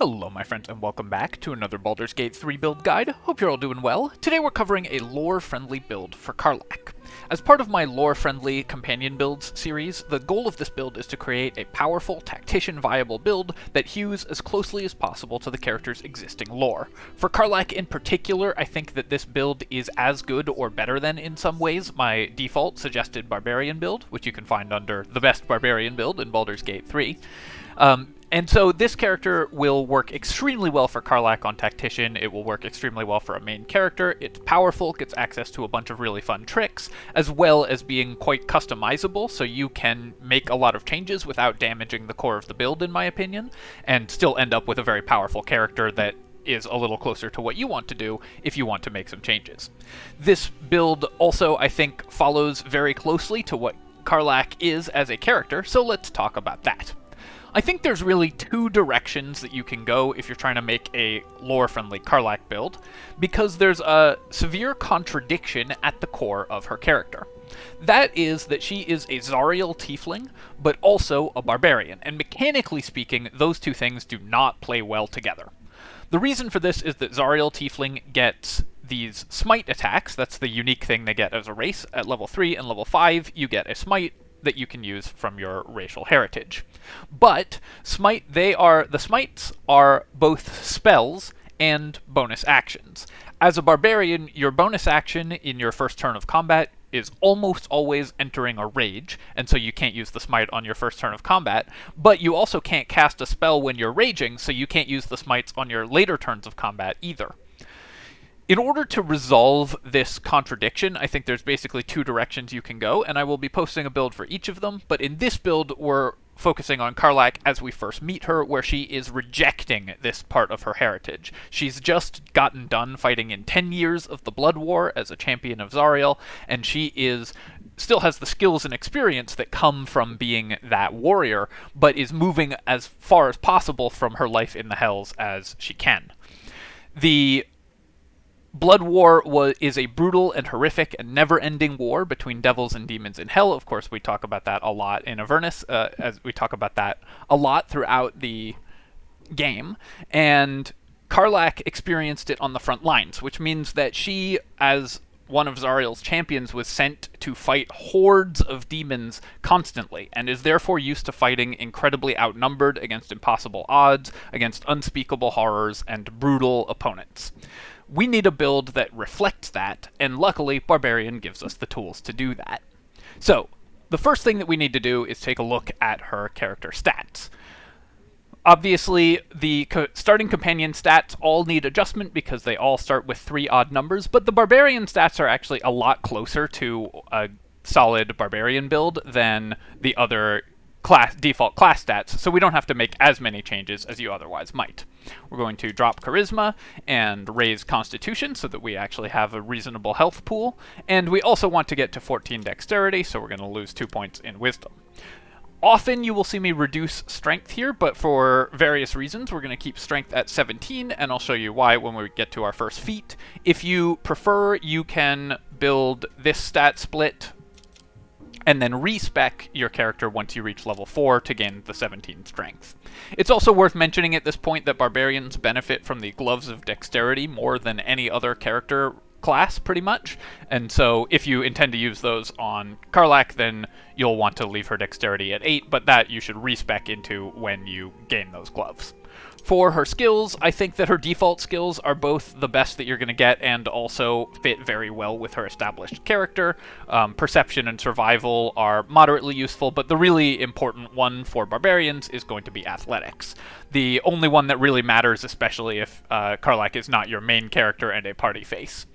Hello my friends and welcome back to another Baldur's Gate 3 build guide. Hope you're all doing well. Today we're covering a lore-friendly build for Karlach. As part of my lore-friendly companion builds series, the goal of this build is to create a powerful, tactician viable build that hews as closely as possible to the character's existing lore. For Karlach in particular, I think that this build is as good or better than in some ways my default suggested Barbarian build, which you can find under the best Barbarian build in Baldur's Gate 3. And so this character will work extremely well for Karlach on Tactician. It will work extremely well for a main character. It's powerful, gets access to a bunch of really fun tricks, as well as being quite customizable, so you can make a lot of changes without damaging the core of the build, in my opinion, and still end up with a very powerful character that is a little closer to what you want to do if you want to make some changes. This build also, I think, follows very closely to what Karlach is as a character, so let's talk about that. I think there's really two directions that you can go if you're trying to make a lore-friendly Karlach build, because there's a severe contradiction at the core of her character. That is that she is a Zariel tiefling, but also a barbarian, and mechanically speaking, those two things do not play well together. The reason for this is that Zariel tiefling gets these smite attacks. That's the unique thing they get as a race. At level 3 and level 5, you get a smite that you can use from your racial heritage. But the smites are both spells and bonus actions. As a barbarian, your bonus action in your first turn of combat is almost always entering a rage, and so you can't use the smite on your first turn of combat, but you also can't cast a spell when you're raging, so you can't use the smites on your later turns of combat either. In order to resolve this contradiction, I think there's basically two directions you can go, and I will be posting a build for each of them, but in this build, we're focusing on Karlach as we first meet her, where she is rejecting this part of her heritage. She's just gotten done fighting in 10 years of the Blood War as a champion of Zariel, and she still has the skills and experience that come from being that warrior, but is moving as far as possible from her life in the Hells as she can. The Blood War is a brutal and horrific and never-ending war between devils and demons in hell. Of course, we talk about that a lot in Avernus, as we talk about that a lot throughout the game. And Karlach experienced it on the front lines, which means that she, as one of Zariel's champions, was sent to fight hordes of demons constantly, and is therefore used to fighting incredibly outnumbered against impossible odds, against unspeakable horrors, and brutal opponents. We need a build that reflects that, and luckily, Barbarian gives us the tools to do that. So, the first thing that we need to do is take a look at her character stats. Obviously, the starting companion stats all need adjustment because they all start with 3 odd numbers, but the Barbarian stats are actually a lot closer to a solid Barbarian build than the other default class stats, so we don't have to make as many changes as you otherwise might. We're going to drop Charisma and raise Constitution so that we actually have a reasonable health pool, and we also want to get to 14 Dexterity, so we're going to lose 2 points in Wisdom. Often you will see me reduce Strength here, but for various reasons we're going to keep Strength at 17, and I'll show you why when we get to our first feat. If you prefer, you can build this stat split and then respec your character once you reach level 4 to gain the 17 strength. It's also worth mentioning at this point that barbarians benefit from the Gloves of Dexterity more than any other character class, pretty much, and so if you intend to use those on Karlach, then you'll want to leave her dexterity at 8, but that you should respec into when you gain those gloves. For her skills, I think that her default skills are both the best that you're going to get and also fit very well with her established character. Perception and survival are moderately useful, but the really important one for barbarians is going to be athletics. The only one that really matters, especially if Karlach is not your main character and a party face.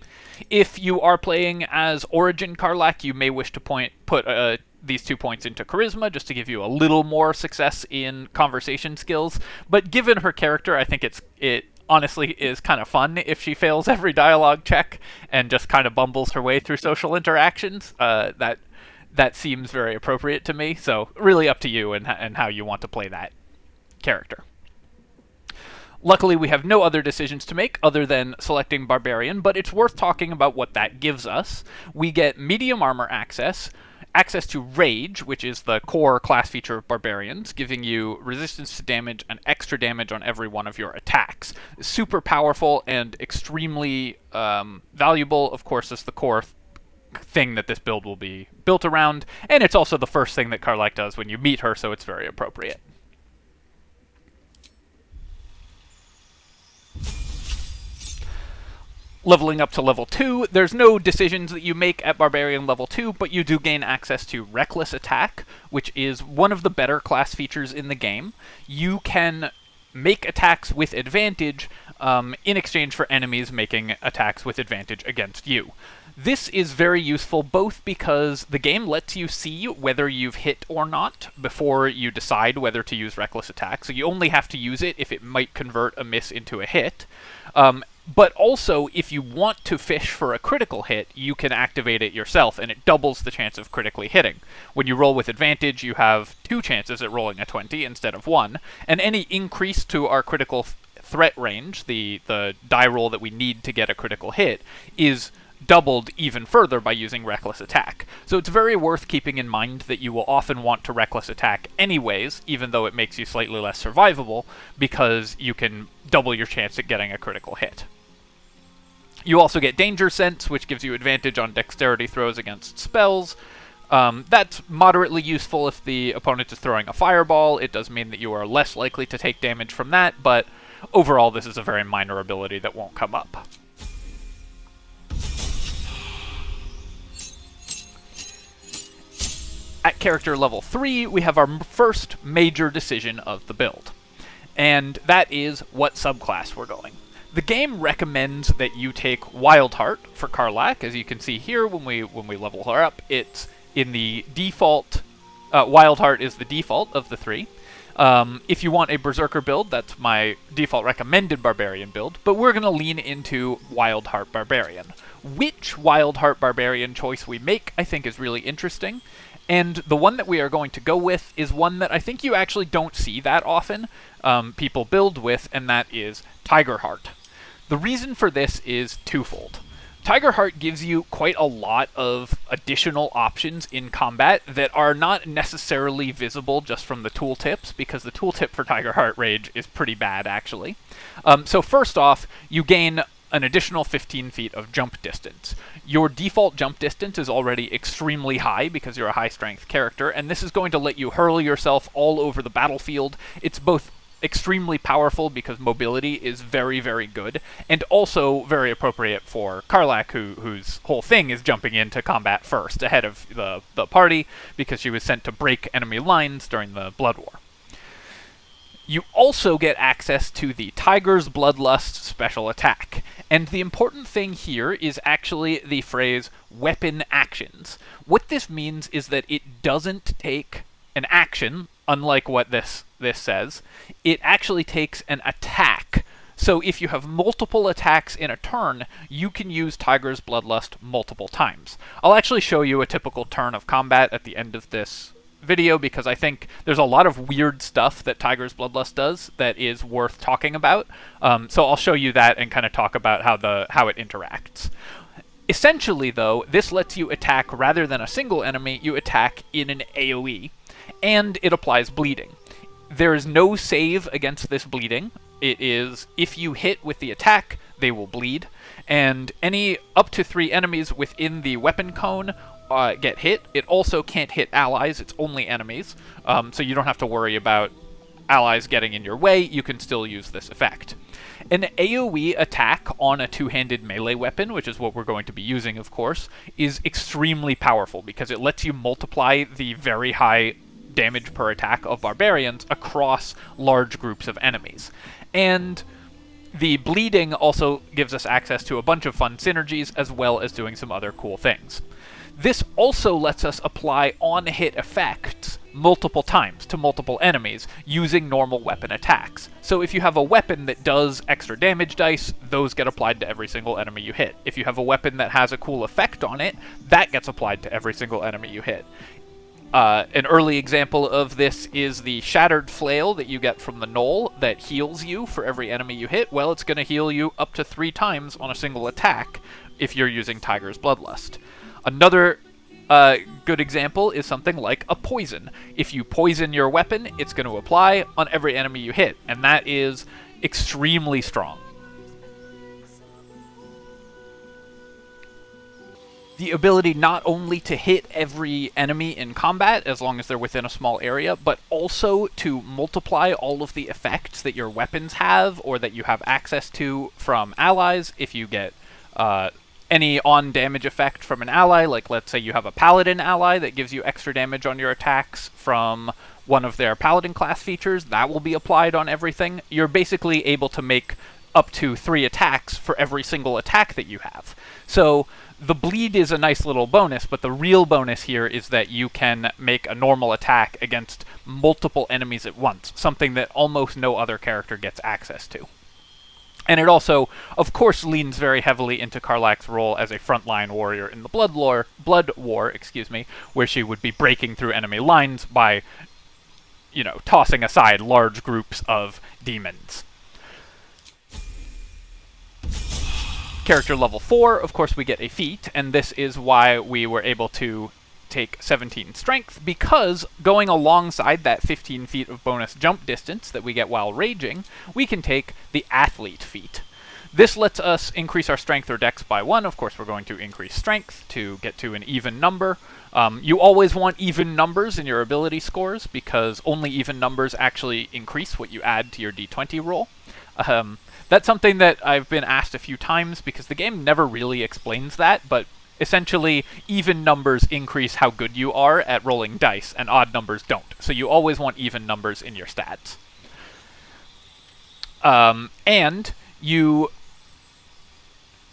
If you are playing as Origin Karlach, you may wish to put these 2 points into Charisma, just to give you a little more success in conversation skills. But given her character, I think it honestly is kind of fun if she fails every dialogue check and just kind of bumbles her way through social interactions. That seems very appropriate to me, so really up to you and how you want to play that character. Luckily, we have no other decisions to make other than selecting Barbarian, but it's worth talking about what that gives us. We get medium armor access, access to Rage, which is the core class feature of Barbarians, giving you resistance to damage and extra damage on every one of your attacks. Super powerful and extremely valuable. Of course, it's the core thing that this build will be built around, and it's also the first thing that Karlach does when you meet her, so it's very appropriate. Leveling up to level 2, there's no decisions that you make at Barbarian level 2, but you do gain access to Reckless Attack, which is one of the better class features in the game. You can make attacks with advantage in exchange for enemies making attacks with advantage against you. This is very useful both because the game lets you see whether you've hit or not before you decide whether to use Reckless Attack, so you only have to use it if it might convert a miss into a hit. But also, if you want to fish for a critical hit, you can activate it yourself, and it doubles the chance of critically hitting. When you roll with advantage, you have 2 chances at rolling a 20 instead of 1, and any increase to our critical threat range, the die roll that we need to get a critical hit, is doubled even further by using Reckless Attack. So it's very worth keeping in mind that you will often want to Reckless Attack anyways, even though it makes you slightly less survivable, because you can double your chance at getting a critical hit. You also get Danger Sense, which gives you advantage on dexterity throws against spells. That's moderately useful if the opponent is throwing a fireball. It does mean that you are less likely to take damage from that, but overall this is a very minor ability that won't come up. At character level 3, we have our first major decision of the build, and that is what subclass we're going. The game recommends that you take Wildheart for Karlach. As you can see here, when we level her up, it's in the default. Wildheart is the default of the 3. If you want a Berserker build, that's my default recommended Barbarian build, but we're going to lean into Wildheart Barbarian. Which Wildheart Barbarian choice we make, I think, is really interesting. And the one that we are going to go with is one that I think you actually don't see that often people build with, and that is Tigerheart. The reason for this is twofold. Tigerheart gives you quite a lot of additional options in combat that are not necessarily visible just from the tooltips, because the tooltip for Tigerheart Rage is pretty bad, actually. So first off, you gain an additional 15 feet of jump distance. Your default jump distance is already extremely high because you're a high-strength character, and this is going to let you hurl yourself all over the battlefield. It's both extremely powerful because mobility is very, very good, and also very appropriate for Karlach, whose whole thing is jumping into combat first, ahead of the party, because she was sent to break enemy lines during the Blood War. You also get access to the Tiger's Bloodlust special attack, and the important thing here is actually the phrase weapon actions. What this means is that it doesn't take an action, unlike what this says. It actually takes an attack. So if you have multiple attacks in a turn, you can use Tiger's Bloodlust multiple times. I'll actually show you a typical turn of combat at the end of this video, because I think there's a lot of weird stuff that Tiger's Bloodlust does that is worth talking about. So I'll show you that and kind of talk about how it interacts. Essentially, though, this lets you attack rather than a single enemy, you attack in an AoE, and it applies bleeding. There is no save against this bleeding. It is, if you hit with the attack, they will bleed, and any up to 3 enemies within the weapon cone get hit. It also can't hit allies, it's only enemies, so you don't have to worry about allies getting in your way. You can still use this effect. An AoE attack on a two-handed melee weapon, which is what we're going to be using, of course, is extremely powerful because it lets you multiply the very high damage per attack of barbarians across large groups of enemies. And the bleeding also gives us access to a bunch of fun synergies, as well as doing some other cool things. This also lets us apply on-hit effects multiple times to multiple enemies using normal weapon attacks. So if you have a weapon that does extra damage dice, those get applied to every single enemy you hit. If you have a weapon that has a cool effect on it, that gets applied to every single enemy you hit. An early example of this is the Shattered Flail that you get from the Knoll that heals you for every enemy you hit. Well, it's going to heal you up to 3 times on a single attack if you're using Tiger's Bloodlust. Another good example is something like a poison. If you poison your weapon, it's going to apply on every enemy you hit, and that is extremely strong. The ability not only to hit every enemy in combat, as long as they're within a small area, but also to multiply all of the effects that your weapons have, or that you have access to from allies. If you get any on-damage effect from an ally, like let's say you have a paladin ally that gives you extra damage on your attacks from one of their paladin class features, that will be applied on everything. You're basically able to make up to 3 attacks for every single attack that you have. So the bleed is a nice little bonus, but the real bonus here is that you can make a normal attack against multiple enemies at once, something that almost no other character gets access to. And it also, of course, leans very heavily into Karlach's role as a frontline warrior in the Blood War, where she would be breaking through enemy lines by, you know, tossing aside large groups of demons. Character level 4, of course, we get a feat, and this is why we were able to take 17 strength, because going alongside that 15 feet of bonus jump distance that we get while raging, we can take the athlete feat. This lets us increase our strength or dex by 1. Of course, we're going to increase strength to get to an even number. You always want even numbers in your ability scores, because only even numbers actually increase what you add to your d20 roll. That's something that I've been asked a few times, because the game never really explains that, but essentially, even numbers increase how good you are at rolling dice, and odd numbers don't. So you always want even numbers in your stats. And you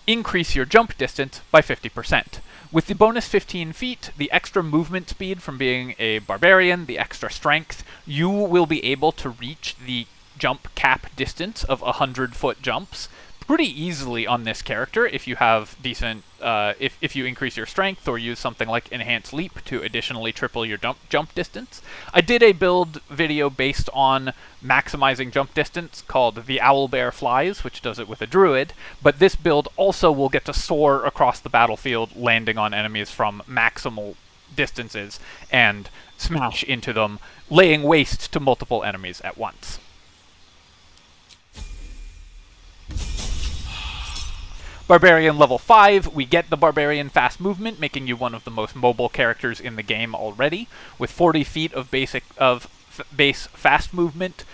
increase your jump distance by 50%. With the bonus 15 feet, the extra movement speed from being a barbarian, the extra strength, you will be able to reach the jump cap distance of 100-foot jumps pretty easily on this character if you have decent, if you increase your strength or use something like Enhanced Leap to additionally triple your jump distance. I did a build video based on maximizing jump distance called The Owlbear Flies, which does it with a druid, but this build also will get to soar across the battlefield, landing on enemies from maximal distances and smash into them, laying waste to multiple enemies at once. Barbarian level 5, we get the Barbarian fast movement, making you one of the most mobile characters in the game already, with 40 feet of base fast movement,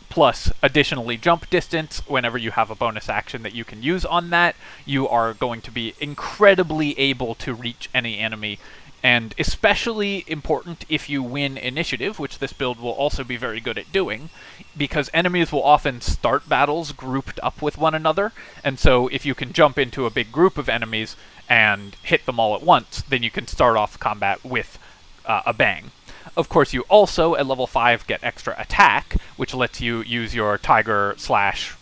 plus additionally jump distance. Whenever you have a bonus action that you can use on that, you are going to be incredibly able to reach any enemy, and especially important if you win initiative, which this build will also be very good at doing, because enemies will often start battles grouped up with one another, and so if you can jump into a big group of enemies and hit them all at once, then you can start off combat with a bang. Of course, you also, at level 5, get extra attack, which lets you use your Tiger slash,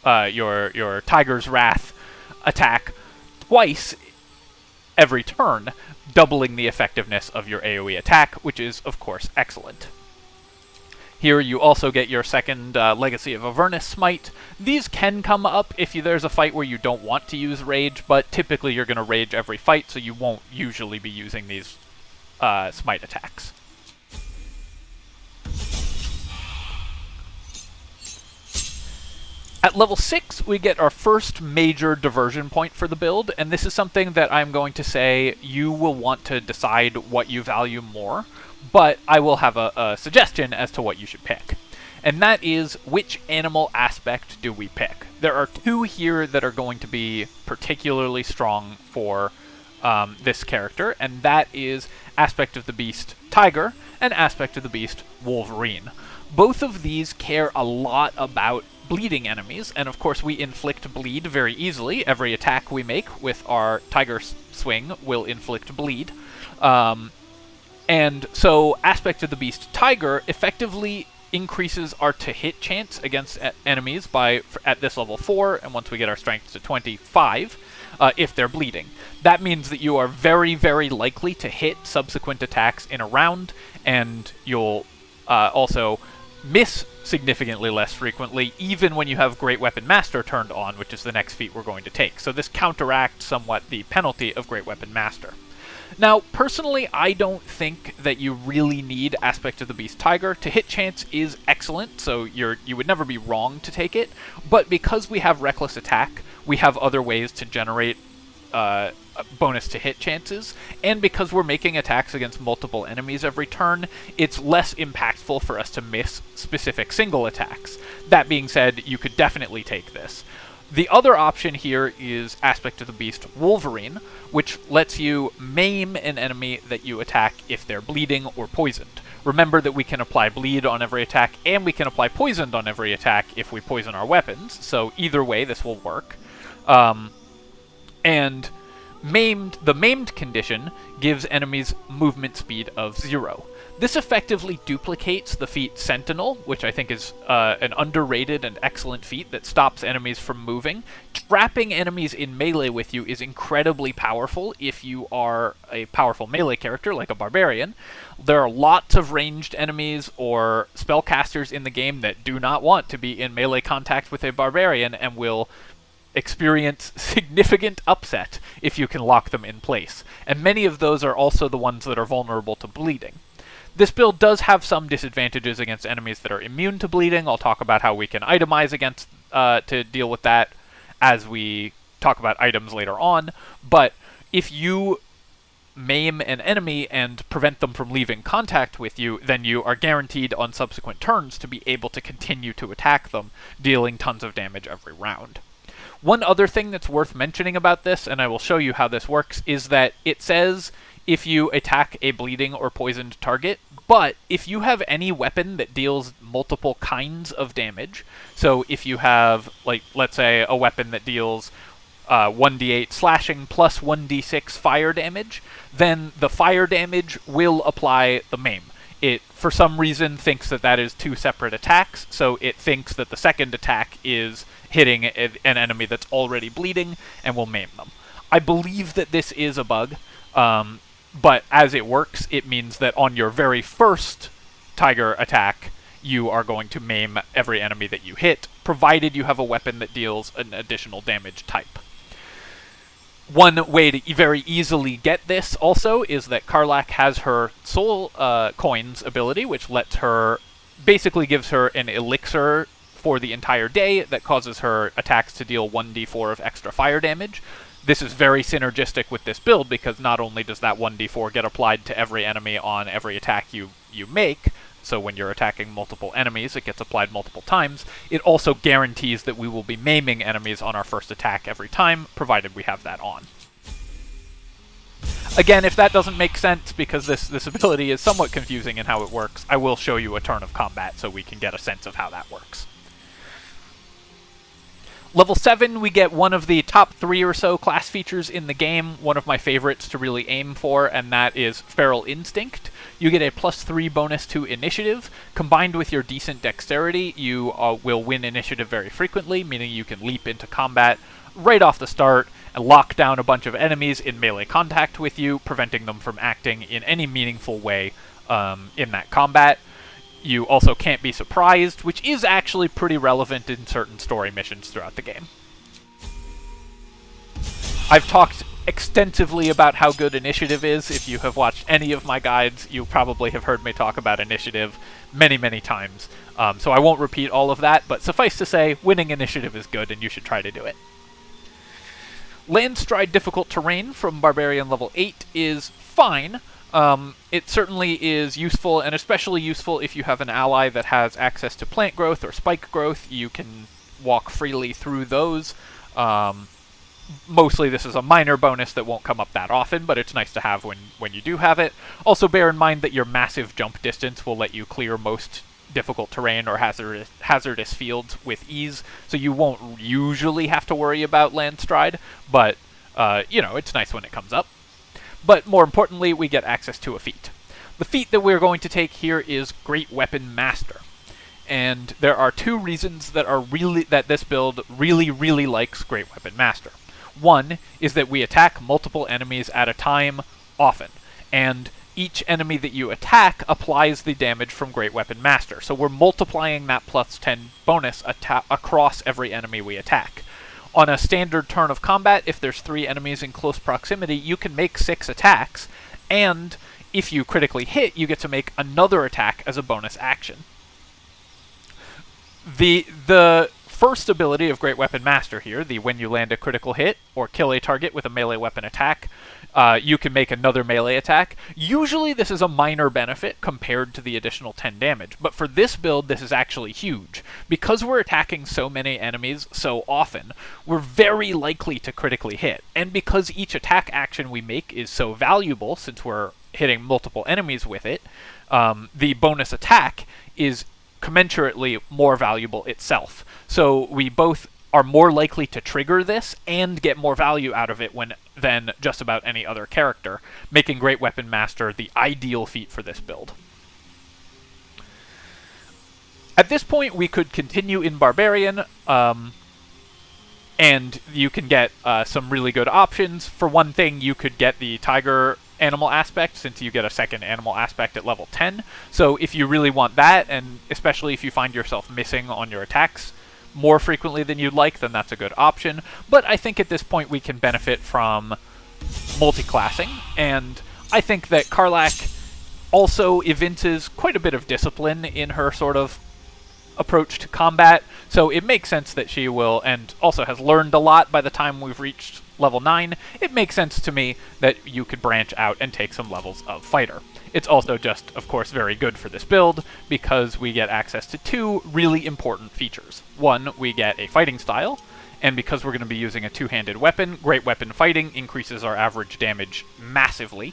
your Tiger's Wrath attack twice every turn, doubling the effectiveness of your AoE attack, which is, of course, excellent. Here you also get your second Legacy of Avernus Smite. These can come up if there's a fight where you don't want to use Rage, but typically you're going to Rage every fight, so you won't usually be using these Smite attacks. At level 6, we get our first major diversion point for the build, and this is something that I'm going to say you will want to decide what you value more, but I will have a suggestion as to what you should pick. And that is, which animal aspect do we pick? There are 2 here that are going to be particularly strong for this character, and that is Aspect of the Beast Tiger and Aspect of the Beast Wolverine. Both of these care a lot about bleeding enemies, and of course we inflict bleed very easily. Every attack we make with our Tiger Swing will inflict bleed. And so Aspect of the Beast Tiger effectively increases our to-hit chance against enemies by, at this level 4, and once we get our strength to 25, if they're bleeding. That means that you are very, very likely to hit subsequent attacks in a round, and you'll also miss significantly less frequently, even when you have Great Weapon Master turned on, which is the next feat we're going to take. So this counteracts somewhat the penalty of Great Weapon Master. Now, personally, I don't think that you really need Aspect of the Beast Tiger. To hit chance is excellent, so you would never be wrong to take it, but because we have Reckless Attack, we have other ways to generate bonus to hit chances, and because we're making attacks against multiple enemies every turn, it's less impactful for us to miss specific single attacks. That being said, you could definitely take this. The other option here is Aspect of the Beast Wolverine, which lets you maim an enemy that you attack if they're bleeding or poisoned. Remember that we can apply bleed on every attack, and we can apply poisoned on every attack if we poison our weapons, so either way this will work. And the maimed condition gives enemies movement speed of 0. This effectively duplicates the feat Sentinel, which I think is an underrated and excellent feat that stops enemies from moving. Trapping enemies in melee with you is incredibly powerful if you are a powerful melee character like a Barbarian. There are lots of ranged enemies or spellcasters in the game that do not want to be in melee contact with a Barbarian and will experience significant upset if you can lock them in place. And many of those are also the ones that are vulnerable to bleeding. This build does have some disadvantages against enemies that are immune to bleeding. I'll talk about how we can itemize against to deal with that as we talk about items later on. But if you maim an enemy and prevent them from leaving contact with you, then you are guaranteed on subsequent turns to be able to continue to attack them, dealing tons of damage every round. One other thing that's worth mentioning about this, and I will show you how this works, is that it says if you attack a bleeding or poisoned target, but if you have any weapon that deals multiple kinds of damage, so if you have, like, let's say a weapon that deals 1d8 slashing plus 1d6 fire damage, then the fire damage will apply the maim. It, for some reason, thinks that that is two separate attacks, so it thinks that the second attack is hitting an enemy that's already bleeding and will maim them. I believe that this is a bug, but as it works, it means that on your very first Tiger attack, you are going to maim every enemy that you hit, provided you have a weapon that deals an additional damage type. One way to very easily get this also is that Karlach has her Soul Coins ability, which lets her, basically gives her an elixir for the entire day that causes her attacks to deal 1d4 of extra fire damage. This is very synergistic with this build because not only does that 1d4 get applied to every enemy on every attack you make, so when you're attacking multiple enemies, it gets applied multiple times, it also guarantees that we will be maiming enemies on our first attack every time, provided we have that on. Again, if that doesn't make sense, because this ability is somewhat confusing in how it works, I will show you a turn of combat so we can get a sense of how that works. Level 7, we get one of the top 3 or so class features in the game, one of my favorites to really aim for, and that is Feral Instinct. You get a +3 bonus to initiative. Combined with your decent dexterity, you will win initiative very frequently, meaning you can leap into combat right off the start and lock down a bunch of enemies in melee contact with you, preventing them from acting in any meaningful way in that combat. You also can't be surprised, which is actually pretty relevant in certain story missions throughout the game. I've talked extensively about how good initiative is. If you have watched any of my guides, you probably have heard me talk about initiative many, many times. So I won't repeat all of that, but suffice to say, winning initiative is good and you should try to do it. Landstride difficult terrain from Barbarian level 8 is fine. It certainly is useful, and especially useful if you have an ally that has access to plant growth or spike growth. You can walk freely through those. Mostly this is a minor bonus that won't come up that often, but it's nice to have when you do have it. Also bear in mind that your massive jump distance will let you clear most difficult terrain or hazardous fields with ease, so you won't usually have to worry about landstride, but, you know, it's nice when it comes up. But more importantly, we get access to a feat. The feat that we're going to take here is Great Weapon Master. And there are 2 reasons that this build really likes Great Weapon Master. One is that we attack multiple enemies at a time often, and each enemy that you attack applies the damage from Great Weapon Master. So we're multiplying that +10 bonus across every enemy we attack. On a standard turn of combat, if there's 3 enemies in close proximity, you can make 6 attacks, and if you critically hit, you get to make another attack as a bonus action. The first ability of Great Weapon Master here, the when you land a critical hit or kill a target with a melee weapon attack, you can make another melee attack. Usually this is a minor benefit compared to the additional 10 damage, but for this build this is actually huge. Because we're attacking so many enemies so often, we're very likely to critically hit, and because each attack action we make is so valuable since we're hitting multiple enemies with it, the bonus attack is commensurately more valuable itself. So we both are more likely to trigger this and get more value out of it than just about any other character, making Great Weapon Master the ideal feat for this build. At this point, we could continue in Barbarian, and you can get some really good options. For one thing, you could get the Tiger animal aspect, since you get a second animal aspect at level 10. So if you really want that, and especially if you find yourself missing on your attacks more frequently than you'd like, then that's a good option. But I think at this point we can benefit from multi-classing, and I think that Karlach also evinces quite a bit of discipline in her sort of approach to combat, so it makes sense that she will, and also has learned a lot by the time we've reached level 9, it makes sense to me that you could branch out and take some levels of fighter. It's also just, of course, very good for this build, because we get access to two really important features. One, we get a fighting style, and because we're going to be using a two-handed weapon, Great Weapon Fighting increases our average damage massively.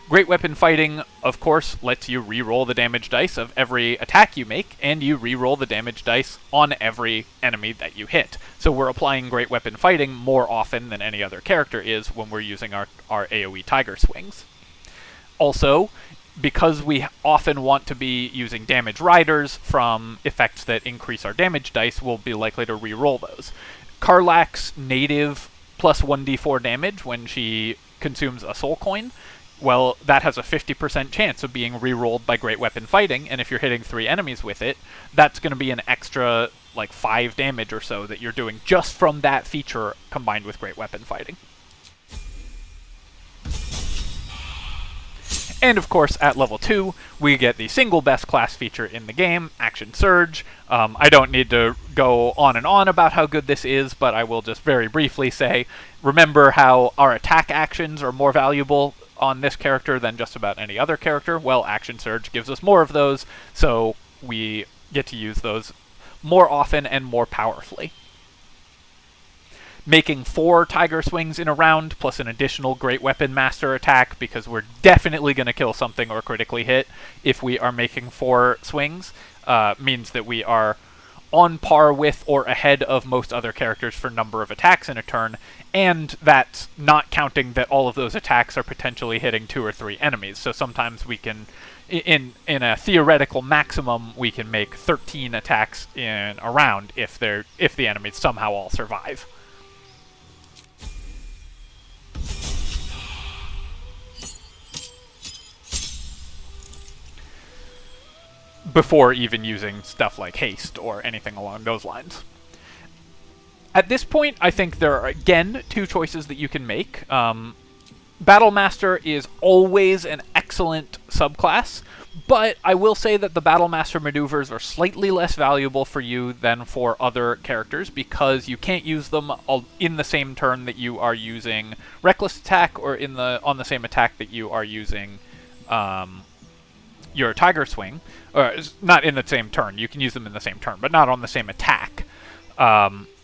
Great Weapon Fighting, of course, lets you re-roll the damage dice of every attack you make, and you re-roll the damage dice on every enemy that you hit. So we're applying Great Weapon Fighting more often than any other character is when we're using our AoE Tiger Swings. Also, because we often want to be using damage riders from effects that increase our damage dice, we'll be likely to re-roll those. Karlach's native plus 1d4 damage when she consumes a soul coin, well, that has a 50% chance of being re-rolled by Great Weapon Fighting, and if you're hitting 3 enemies with it, that's going to be an extra, like, 5 damage or so that you're doing just from that feature combined with Great Weapon Fighting. And of course, at level 2, we get the single best class feature in the game, Action Surge. I don't need to go on and on about how good this is, but I will just very briefly say, remember how our attack actions are more valuable on this character than just about any other character? Well, Action Surge gives us more of those, so we get to use those more often and more powerfully. Making 4 Tiger Swings in a round, plus an additional Great Weapon Master attack, because we're definitely going to kill something or critically hit if we are making 4 swings, means that we are on par with or ahead of most other characters for number of attacks in a turn, and that's not counting that all of those attacks are potentially hitting 2 or 3 enemies. So sometimes we can, in a theoretical maximum, we can make 13 attacks in a round if the enemies somehow all survive. Before even using stuff like haste or anything along those lines. At this point, I think there are, again, 2 choices that you can make. Battle Master is always an excellent subclass, but I will say that the Battle Master maneuvers are slightly less valuable for you than for other characters, because you can't use them in the same turn that you are using Reckless Attack, or on the same attack that you are using your Tiger Swing. Or not in the same turn. You can use them in the same turn, but not on the same attack.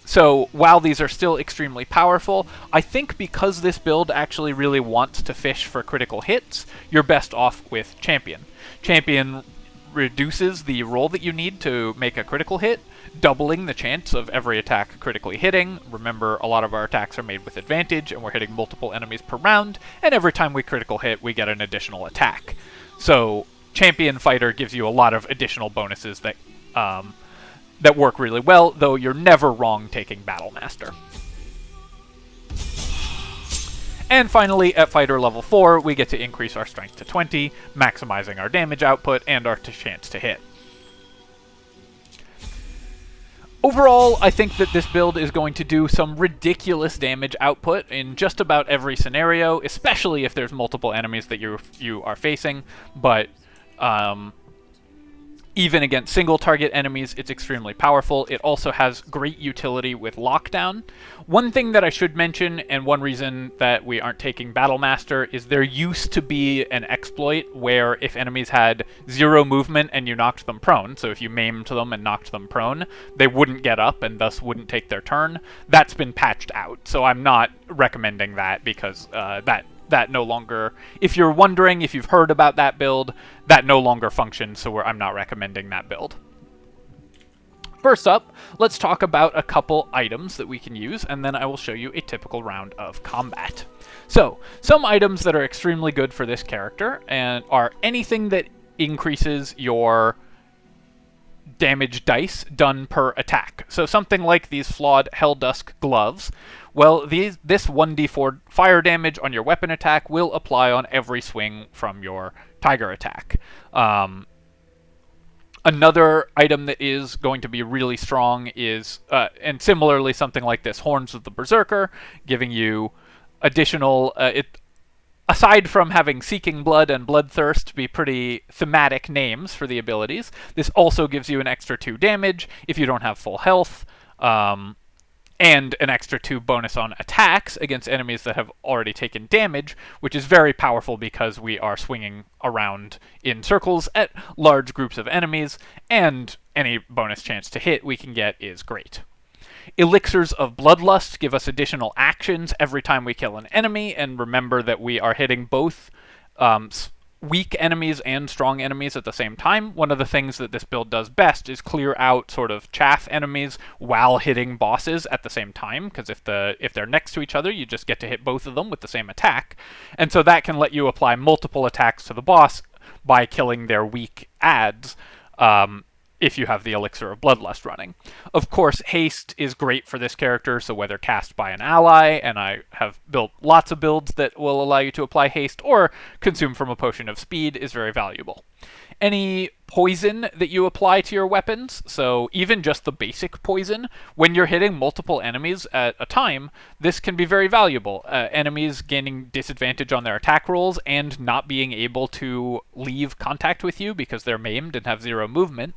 So while these are still extremely powerful, I think because this build actually really wants to fish for critical hits, you're best off with Champion. Champion reduces the roll that you need to make a critical hit, doubling the chance of every attack critically hitting. Remember, a lot of our attacks are made with advantage, and we're hitting multiple enemies per round, and every time we critical hit, we get an additional attack. So Champion Fighter gives you a lot of additional bonuses that that work really well, though you're never wrong taking Battle Master. And finally, at Fighter level 4, we get to increase our strength to 20, maximizing our damage output and our chance to hit. Overall, I think that this build is going to do some ridiculous damage output in just about every scenario, especially if there's multiple enemies that you are facing, but even against single target enemies, it's extremely powerful. It also has great utility with lockdown. One thing that I should mention, and one reason that we aren't taking Battlemaster, is there used to be an exploit where if enemies had 0 movement and you knocked them prone, so if you maimed them and knocked them prone, they wouldn't get up and thus wouldn't take their turn. That's been patched out, so I'm not recommending that because that no longer, if you're wondering if you've heard about that build, that no longer functions, so I'm not recommending that build. First up, let's talk about a couple items that we can use, and then I will show you a typical round of combat. So, some items that are extremely good for this character and are anything that increases your damage dice done per attack. So something like these flawed Helldusk gloves. Well, this 1d4 fire damage on your weapon attack will apply on every swing from your tiger attack. Another item that is going to be really strong is, and similarly something like this, Horns of the Berserker, giving you additional, aside from having Seeking Blood and Bloodthirst be pretty thematic names for the abilities, this also gives you an extra 2 damage if you don't have full health, and an extra 2 bonus on attacks against enemies that have already taken damage, which is very powerful because we are swinging around in circles at large groups of enemies, and any bonus chance to hit we can get is great. Elixirs of Bloodlust give us additional actions every time we kill an enemy, and remember that we are hitting both weak enemies and strong enemies at the same time. One of the things that this build does best is clear out sort of chaff enemies while hitting bosses at the same time, because if they're next to each other, you just get to hit both of them with the same attack. And so that can let you apply multiple attacks to the boss by killing their weak adds, if you have the Elixir of Bloodlust running. Of course, haste is great for this character, so whether cast by an ally, and I have built lots of builds that will allow you to apply haste, or consume from a potion of speed is very valuable. Any poison that you apply to your weapons, so even just the basic poison, when you're hitting multiple enemies at a time, this can be very valuable. Enemies gaining disadvantage on their attack rolls and not being able to leave contact with you because they're maimed and have 0 movement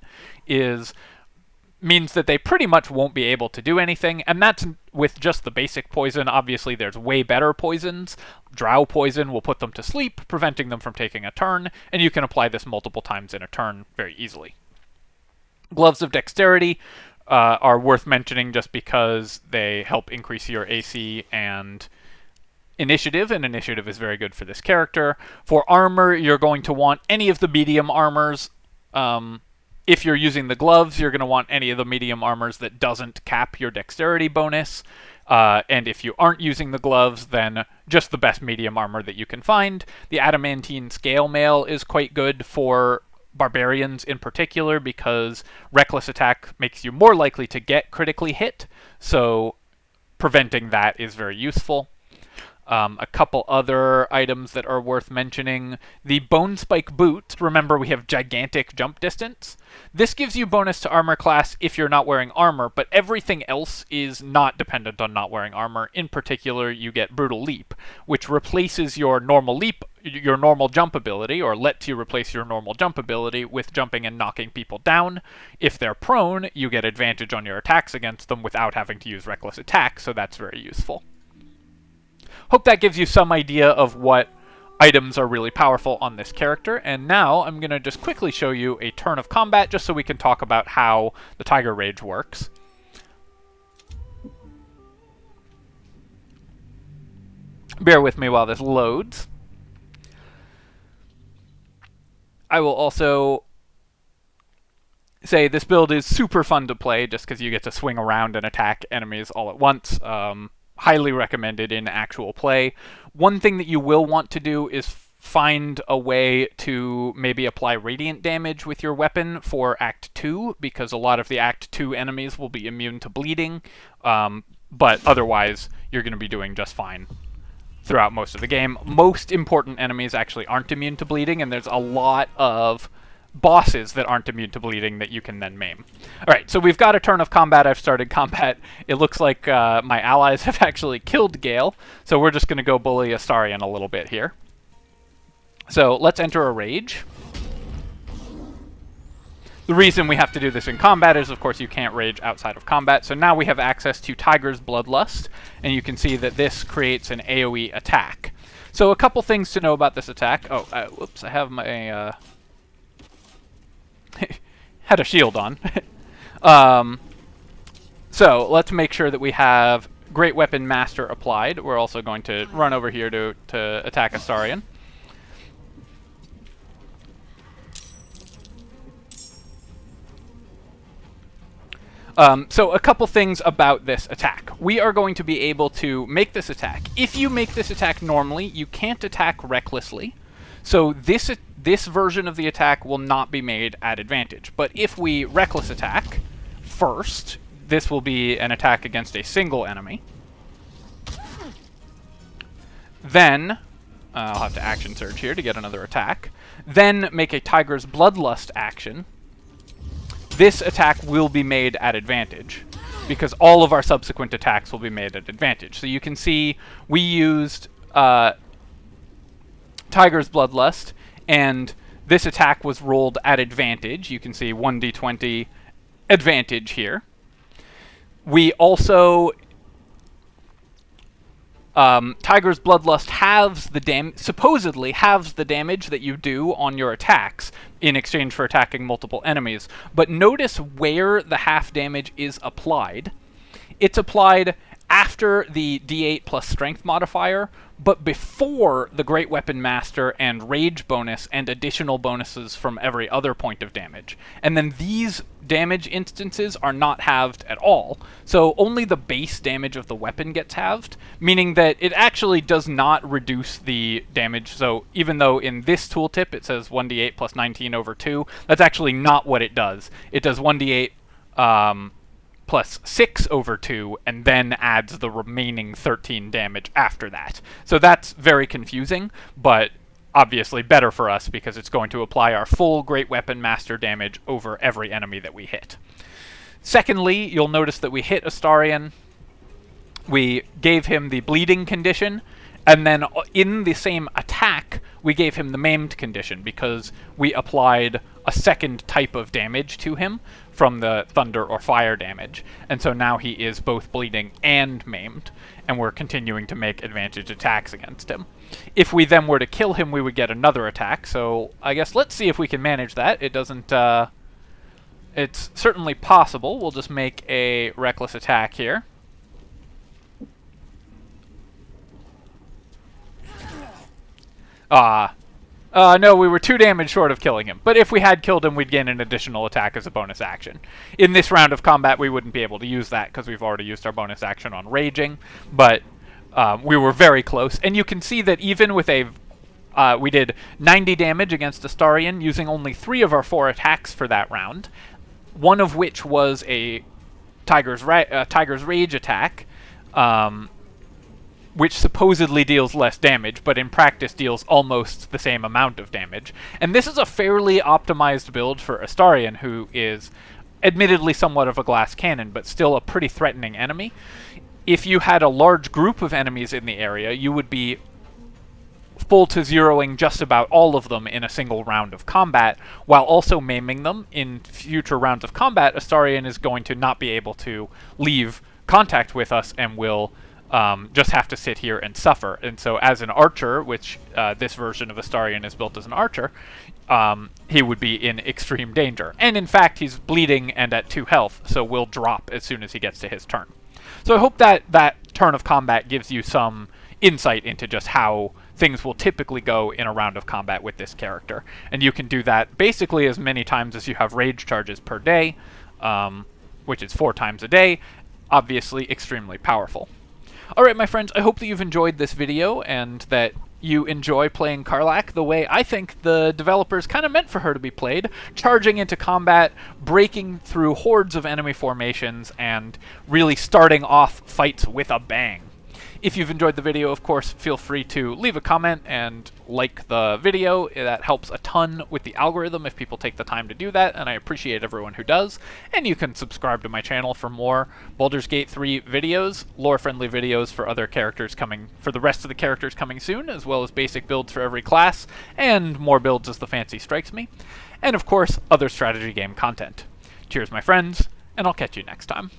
means that they pretty much won't be able to do anything, and that's with just the basic poison. Obviously, there's way better poisons. Drow poison will put them to sleep, preventing them from taking a turn, and you can apply this multiple times in a turn very easily. Gloves of Dexterity are worth mentioning just because they help increase your AC and initiative, and initiative is very good for this character. For armor, you're going to want any of the medium armors. If you're using the gloves, you're going to want any of the medium armors that doesn't cap your dexterity bonus. And if you aren't using the gloves, then just the best medium armor that you can find. The adamantine scale mail is quite good for barbarians in particular because reckless attack makes you more likely to get critically hit, so preventing that is very useful. A couple other items that are worth mentioning. The Bone Spike Boot. Remember, we have gigantic jump distance. This gives you bonus to armor class if you're not wearing armor, but everything else is not dependent on not wearing armor. In particular, you get Brutal Leap, which replaces your normal jump ability, or lets you replace your normal jump ability with jumping and knocking people down. If they're prone, you get advantage on your attacks against them without having to use reckless attack, so that's very useful. Hope that gives you some idea of what items are really powerful on this character, and now I'm going to just quickly show you a turn of combat just so we can talk about how the Tiger Rage works. Bear with me while this loads. I will also say this build is super fun to play just because you get to swing around and attack enemies all at once. Highly recommended in actual play. One thing that you will want to do is find a way to maybe apply radiant damage with your weapon for Act 2, because a lot of the Act 2 enemies will be immune to bleeding, but otherwise you're going to be doing just fine throughout most of the game. Most important enemies actually aren't immune to bleeding, and there's a lot of bosses that aren't immune to bleeding that you can then maim. Alright, so we've got a turn of combat. I've started combat. It looks like my allies have actually killed Gale, so we're just going to go bully Astarion a little bit here. So let's enter a rage. The reason we have to do this in combat is, of course, you can't rage outside of combat. So now we have access to Tiger's Bloodlust, and you can see that this creates an AoE attack. So a couple things to know about this attack. Oh, whoops, I have my... had a shield on. So let's make sure that we have Great Weapon Master applied. We're also going to run over here to attack Astarion. So a couple things about this attack. We are going to be able to make this attack. If you make this attack normally, you can't attack recklessly. So this version of the attack will not be made at advantage. But if we reckless attack first, this will be an attack against a single enemy. Then, I'll have to action surge here to get another attack. Then make a Tiger's Bloodlust action. This attack will be made at advantage, because all of our subsequent attacks will be made at advantage. So you can see we used Tiger's Bloodlust, and this attack was rolled at advantage. You can see 1d20 advantage here. We also... Tiger's Bloodlust halves the supposedly halves the damage that you do on your attacks in exchange for attacking multiple enemies. But notice where the half damage is applied. It's applied after the D8 plus strength modifier, but before the Great Weapon Master and Rage bonus and additional bonuses from every other point of damage. And then these damage instances are not halved at all, so only the base damage of the weapon gets halved, meaning that it actually does not reduce the damage. So even though in this tooltip it says 1d8 plus 19 over 2, that's actually not what it does. It does 1d8 plus 6 over 2, and then adds the remaining 13 damage after that. So that's very confusing, but obviously better for us because it's going to apply our full Great Weapon Master damage over every enemy that we hit. Secondly, you'll notice that we hit Astarion, we gave him the bleeding condition, and then in the same attack, we gave him the maimed condition because we applied a second type of damage to him from the thunder or fire damage. And so now he is both bleeding and maimed, and we're continuing to make advantage attacks against him. If we then were to kill him, we would get another attack, so I guess let's see if we can manage that. It doesn't, it's certainly possible. We'll just make a reckless attack here. No, we were 2 damage short of killing him. But if we had killed him, we'd gain an additional attack as a bonus action. In this round of combat, we wouldn't be able to use that because we've already used our bonus action on raging. But we were very close. And you can see that even with a... we did 90 damage against Astarion using only 3 of our 4 attacks for that round. One of which was a Tiger's Rage attack. Which supposedly deals less damage, but in practice deals almost the same amount of damage. And this is a fairly optimized build for Astarion, who is admittedly somewhat of a glass cannon, but still a pretty threatening enemy. If you had a large group of enemies in the area, you would be full to zeroing just about all of them in a single round of combat, while also maiming them. In future rounds of combat, Astarion is going to not be able to leave contact with us and will... just have to sit here and suffer. And so as an archer, which this version of Astarion is built as an archer, he would be in extreme danger. And in fact, he's bleeding and at 2 health, so will drop as soon as he gets to his turn. So I hope that that turn of combat gives you some insight into just how things will typically go in a round of combat with this character. And you can do that basically as many times as you have rage charges per day, which is 4 times a day. Obviously extremely powerful. Alright, my friends, I hope that you've enjoyed this video and that you enjoy playing Karlach the way I think the developers kind of meant for her to be played, charging into combat, breaking through hordes of enemy formations, and really starting off fights with a bang. If you've enjoyed the video, of course, feel free to leave a comment and like the video. That helps a ton with the algorithm if people take the time to do that, and I appreciate everyone who does. And you can subscribe to my channel for more Baldur's Gate 3 videos, lore-friendly videos for other characters coming, for the rest of the characters coming soon, as well as basic builds for every class, and more builds as the fancy strikes me. And of course, other strategy game content. Cheers, my friends, and I'll catch you next time.